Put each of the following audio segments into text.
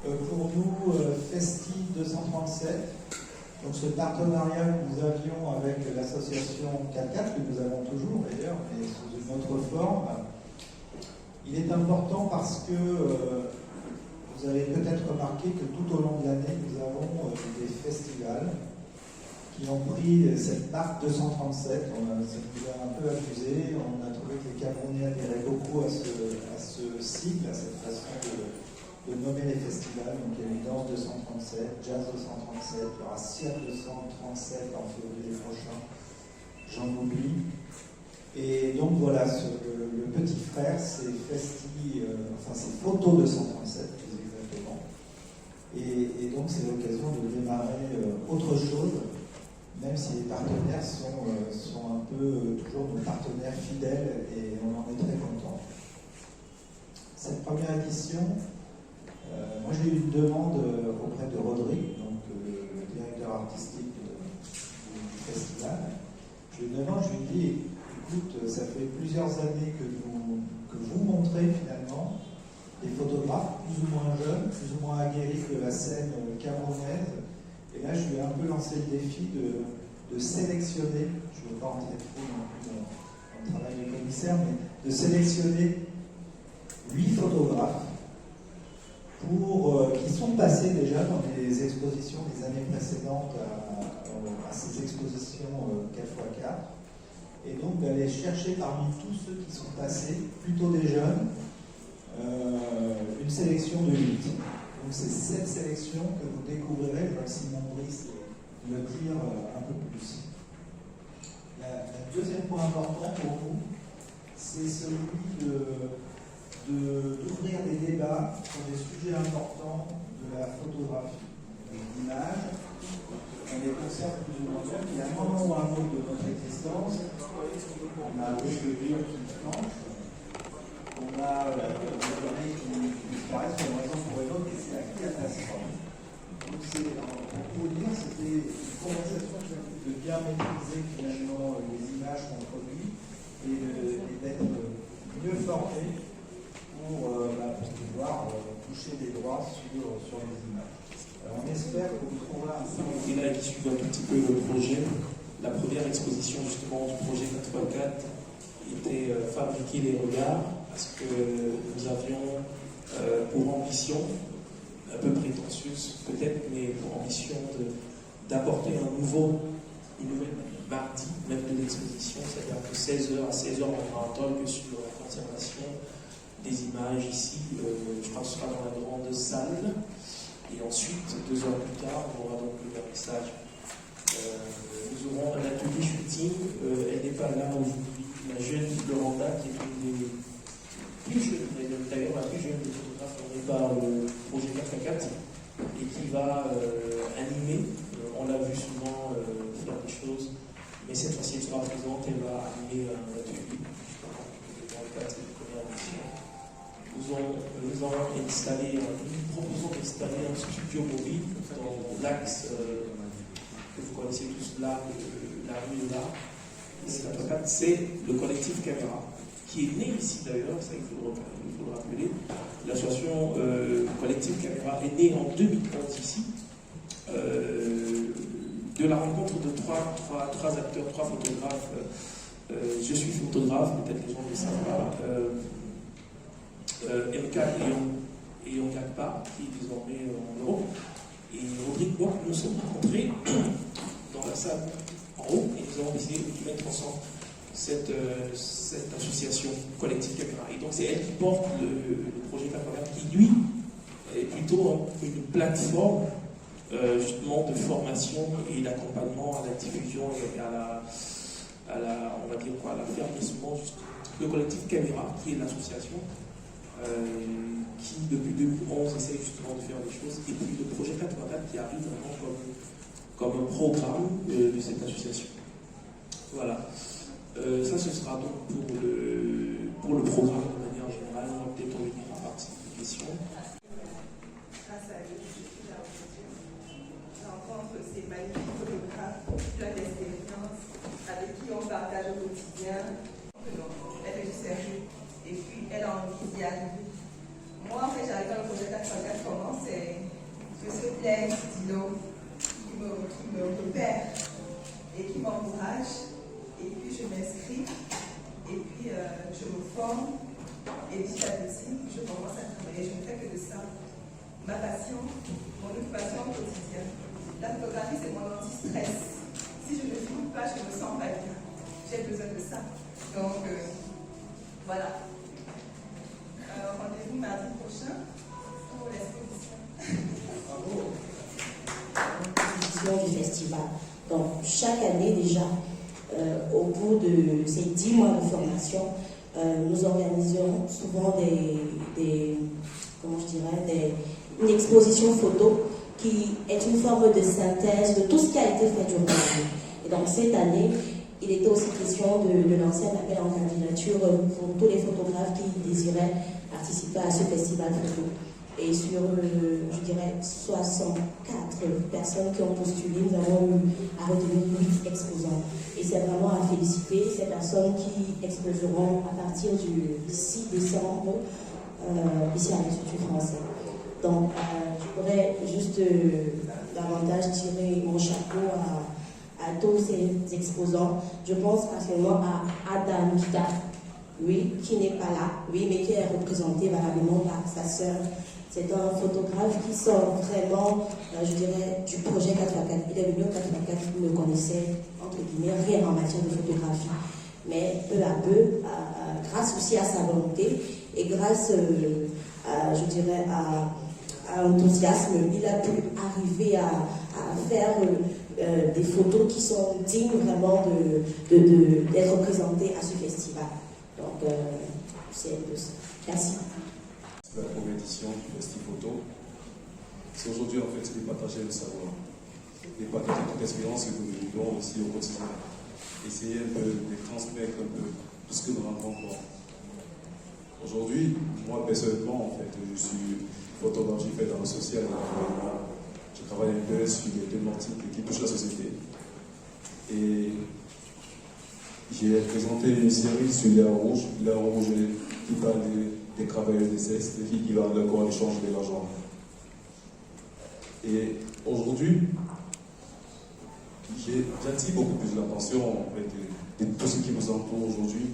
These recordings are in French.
Pour nous, Festi 237, donc ce partenariat que nous avions avec l'association 4-4, que nous avons toujours d'ailleurs, mais sous une autre forme, il est important parce que vous avez peut-être remarqué que tout au long de l'année, nous avons des festivals qui ont pris cette marque 237. Ça nous a un peu abusé. On a trouvé que les Camerounais adhéraient beaucoup à ce cycle, à cette façon de nommer les festivals. Donc il y a eu Danse 237, Jazz 237, il y aura Cirque 237 en février prochain. J'en oublie. Et donc voilà, le petit frère, c'est Festi, c'est Photo 237, plus exactement. Et donc c'est l'occasion de démarrer autre chose, même si les partenaires sont un peu toujours nos partenaires fidèles et on en est très contents. Cette première édition, moi j'ai eu une demande auprès de Rodrigue, donc le directeur artistique du festival. Je lui demande, je lui dis, écoute, ça fait plusieurs années que vous montrez finalement des photographes plus ou moins jeunes, plus ou moins aguerris de la scène camerounaise. Et là, je lui ai un peu lancé le défi de sélectionner, je ne veux pas rentrer trop dans le travail des commissaires, mais de sélectionner 8 photographes qui sont passés déjà dans des expositions des années précédentes à ces expositions 4x4. Et donc d'aller chercher parmi tous ceux qui sont passés, plutôt des jeunes, une sélection de 8. Donc c'est cette sélection que vous découvrirez, je vois que Simon Brice le dire un peu plus. Le deuxième point important pour nous, c'est celui d'ouvrir des débats sur des sujets importants de la photographie, des images. On les conserve plus ou moins bien, il y a un moment ou un autre de notre existence, on a des cheveux qui planchent, on a des données qui disparaissent pour une raison ou pour une autre, et c'est la catastrophe. Donc pour vous dire, c'était une conversation de bien maîtriser finalement les images qu'on produit et d'être mieux formé pour pouvoir toucher des droits sur les images. Alors on espère que vous trouverez un peu. Et là, qui suit un tout petit peu le projet, la première exposition justement du projet 4x4 était fabriquer les regards, parce que nous avions pour ambition, un peu prétentieuse peut-être, mais pour ambition d'apporter une nouvelle mardi, même de l'exposition, c'est-à-dire que 16h à 16h, on aura un talk sur la conservation des images ici, je pense que ce sera dans la grande salle. Et ensuite, 2 heures plus tard, on aura donc le vernissage. Nous aurons un atelier shooting. Elle n'est pas là aujourd'hui. La jeune Loranda, qui est une des plus jeunes, d'ailleurs la plus jeune des photographes formée par le projet 4x4, et qui va animer. On l'a vu souvent faire des choses, mais cette fois-ci, elle sera présente. Elle va animer un atelier dans le cadre de la première édition. Nous proposons d'installer un studio mobile dans l'axe que vous connaissez tous là, la rue de là. C'est le collectif Caméra, qui est né ici d'ailleurs, ça il faut le rappeler. L'association collectif Caméra est née en 2011 ici, de la rencontre de trois acteurs, 3 photographes. Je suis photographe, peut-être les gens ne le savent pas. MK et Ongakpa, qui est désormais en Europe. Et Rodrigue Bock, nous sommes rencontrés dans la salle en haut et nous avons décidé de mettre ensemble cette association collective Caméra. Et donc c'est elle qui porte le projet Caméra, qui lui est plutôt une plateforme justement de formation et d'accompagnement à la diffusion et à l'affermissement. Le collectif Caméra, qui est l'association qui depuis 2011 essaie justement de faire des choses, et puis le projet 4x4 qui arrive vraiment comme un programme de cette association. Voilà. Ça, ce sera donc pour le programme de manière générale. On va peut-être revenir à partir des questions. Grâce à eux, je suis là aujourd'hui. Je rencontre ces magnifiques photographes, plein d'expérience, avec qui on partage au quotidien. Elle est du sérieux. Et puis, elle a envie d'y arriver. Moi, en fait, j'arrive quand le projet 4x4 commence, c'est d'aide, stylo, qui me repère et qui m'encourage. Et puis je m'inscris, et puis je me forme, et petit à petit, je commence à travailler. Je ne fais que de ça. Ma passion, mon occupation au quotidien. La photographie, c'est mon anti-stress. Si je ne filme pas, je ne me sens pas bien. J'ai besoin de ça. Donc, voilà. Rendez-vous mardi prochain pour l'exposition. Bravo. Du festival. Donc, chaque année déjà, au bout de ces 10 mois de formation, nous organisons souvent une exposition photo qui est une forme de synthèse de tout ce qui a été fait durant l'année. Et donc cette année, il était aussi question de lancer un appel en candidature pour tous les photographes qui désiraient participer à ce festival photo. Et sur, 64 personnes qui ont postulé, nous avons eu à retenir 8 exposants. Et c'est vraiment à féliciter ces personnes qui exposeront à partir du 6 décembre ici à l'Institut français. Donc, je pourrais juste davantage tirer mon chapeau à tous ces exposants. Je pense particulièrement à Adam Kita, oui, qui n'est pas là, oui, mais qui est représenté valablement par sa sœur. C'est un photographe qui sort vraiment, du projet 4x4. Il est venu au 4x4, il ne connaissait, entre guillemets, rien en matière de photographie. Mais peu à peu, grâce aussi à sa volonté et grâce, à l'enthousiasme, il a pu arriver à faire des photos qui sont dignes vraiment d'être représentées à ce festival. Donc, c'est un peu ça. Merci. La première édition du Festi Photo. C'est aujourd'hui en fait de partager le savoir, de partager toute l'expérience que nous vivons aussi au quotidien. Essayer de transmettre un peu tout ce que nous rencontrons. Aujourd'hui, moi personnellement, en fait, je suis photographe, j'ai fait dans le social et l'environnement. Je travaille un peu sur des thématiques qui touchent la société. Et j'ai présenté une série sur l'air rouge qui parle des travailleurs des sexe, des filles qui vendent leur corps en échange de l'argent. Et aujourd'hui, j'attire beaucoup plus l'attention en fait, de tout ce qui nous entoure aujourd'hui,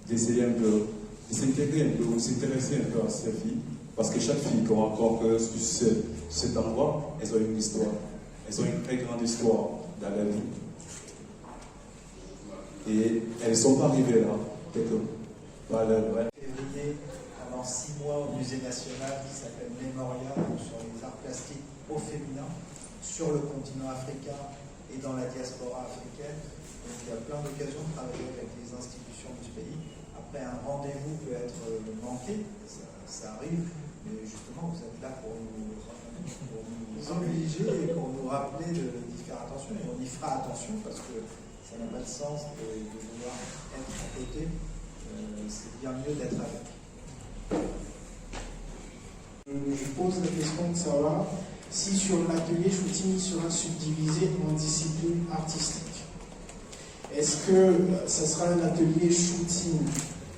d'essayer un peu, de s'intégrer un peu, ou s'intéresser un peu à ces filles, parce que chaque fille qu'on rencontre sur cet endroit, elles ont une histoire. Elles ont une très grande histoire dans la vie. Et elles ne sont pas arrivées là, quelque part, vrai. Février, pendant 6 mois au Musée national qui s'appelle Memoria, sur les arts plastiques au féminin, sur le continent africain et dans la diaspora africaine. Donc il y a plein d'occasions de travailler avec les institutions du pays. Après, un rendez-vous peut être manqué, ça arrive, mais justement, vous êtes là pour nous obliger et pour nous rappeler d'y faire attention. Et on y fera attention parce que ça n'a pas de sens de vouloir être à côté. C'est bien mieux d'être avec. Je pose la question de savoir si sur l'atelier shooting sera subdivisé en disciplines artistiques. Est-ce que ça sera un atelier shooting,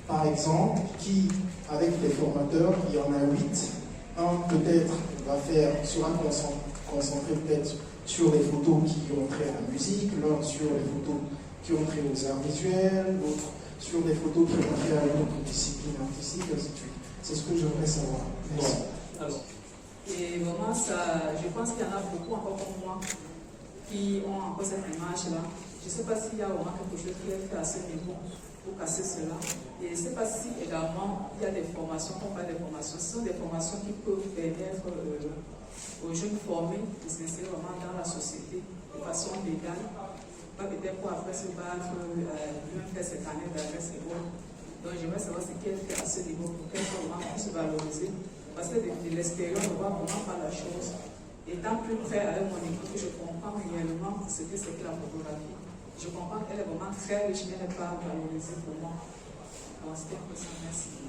par exemple, qui, avec les formateurs, il y en a 8, un peut-être sera concentré peut-être sur les photos qui ont trait à la musique, l'un sur les photos qui ont trait aux arts visuels, l'autre sur des photos qui ont trait à une autre discipline artistique, ainsi de suite. C'est ce que j'aimerais savoir. Merci. Alors, et vraiment, je pense qu'il y en a beaucoup encore comme moi qui ont encore cette image-là. Je ne sais pas s'il y a vraiment quelque chose qui est fait à ce niveau pour casser cela. Et je ne sais pas si également il y a des formations, qu'on parle des formations. Ce sont des formations qui peuvent permettre aux jeunes formés de s'insérer vraiment dans la société de façon légale. Pas peut-être pour après se battre, même faire cette année d'adresse et autres. Donc j'aimerais savoir ce qui est fait à ce niveau pour qu'elle soit vraiment plus valorisée. Parce que de l'extérieur, on ne voit vraiment pas la chose. Étant plus près avec mon équipe, je comprends réellement ce que c'est que la photographie. Je comprends qu'elle est vraiment très riche, mais elle n'est pas valorisée pour moi. Donc c'était un peu ça, merci.